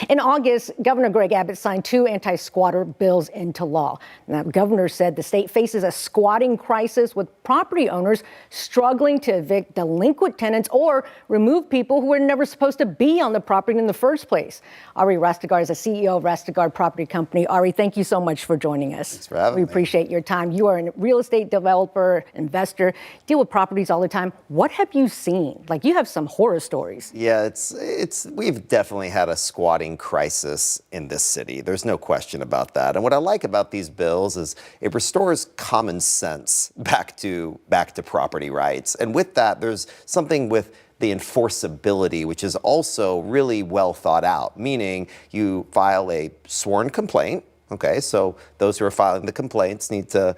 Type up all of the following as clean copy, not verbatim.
In August, Governor Greg Abbott signed 2 anti-squatter bills into law. Now, the governor said the state faces a squatting crisis with property owners struggling to evict delinquent tenants or remove people who were never supposed to be on the property in the first place. Ari Rastegar is the CEO of Rastegar Property Company. Ari, thank you so much for joining us. Thanks for having me. We appreciate your time. You are a real estate developer, investor, deal with properties all the time. What have you seen? Like, you have some horror stories. Yeah, we've definitely had a squatting crisis in this city. There's no question about that. And what I like about these bills is it restores common sense back to property rights. And with that, there's something with the enforceability, which is also really well thought out, meaning you file a sworn complaint. Okay, so those who are filing the complaints need to,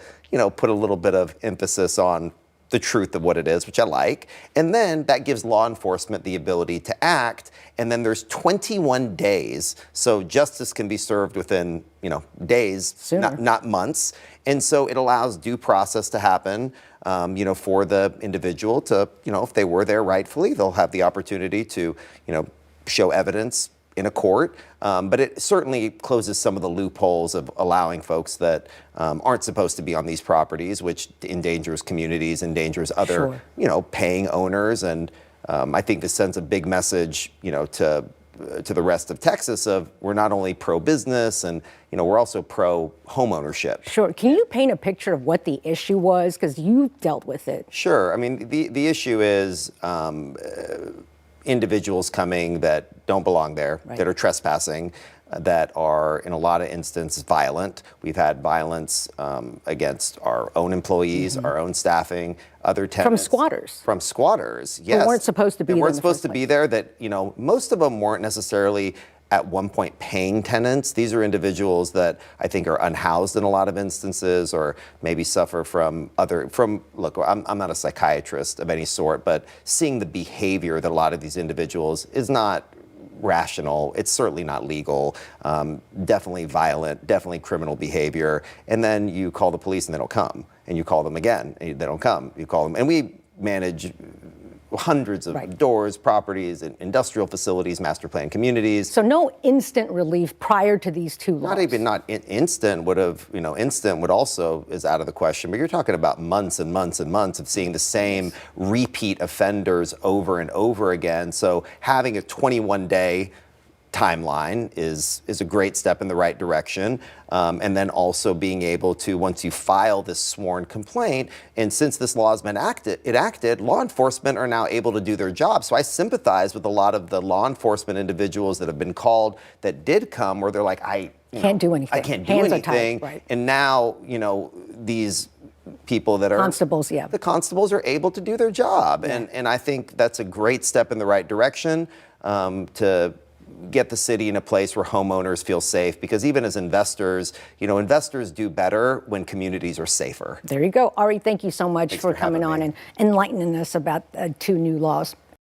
put a little bit of emphasis on the truth of what it is, which I like. And then that gives law enforcement the ability to act. And then there's 21 days. So justice can be served within, days, not months. And so it allows due process to happen, for the individual to, if they were there rightfully, they'll have the opportunity to, show evidence in a court, but it certainly closes some of the loopholes of allowing folks that aren't supposed to be on these properties, which endangers communities, endangers other, paying owners. And I think this sends a big message, to the rest of Texas of we're not only pro-business and, we're also pro-home ownership. Sure. Can you paint a picture of what the issue was? Because you dealt with it. Sure. I mean, the issue is individuals coming that don't belong there, that are trespassing, that are in a lot of instances violent. We've had violence against our own employees, our own staffing, other tenants. From squatters. From squatters, yes. Who weren't supposed to be there. They weren't supposed to be there, that, most of them weren't necessarily at one point paying tenants. These are individuals that I think are unhoused in a lot of instances, or maybe suffer look, I'm not a psychiatrist of any sort, but seeing the behavior that a lot of these individuals is not rational. It's certainly not legal, definitely violent, definitely criminal behavior. And then you call the police and they don't come, and you call them again and they don't come. You call them, and we manage hundreds of doors, properties, and industrial facilities, master plan communities. So no instant relief prior to these 2 laws. Instant would have, instant would also is out of the question, but you're talking about months and months and months of seeing the same repeat offenders over and over again. So having a 21-day timeline is a great step in the right direction. And then also being able to, once you file this sworn complaint, and since this law has been enacted, law enforcement are now able to do their job. So I sympathize with a lot of the law enforcement individuals that have been called that did come, where they're like, I can't do anything. I can't do anything. And now, these people that are constables, the constables are able to do their job. And I think that's a great step in the right direction to get the city in a place where homeowners feel safe, because even as investors, investors do better when communities are safer. There you go. Ari, thank you so much for coming on and enlightening us about 2 new laws.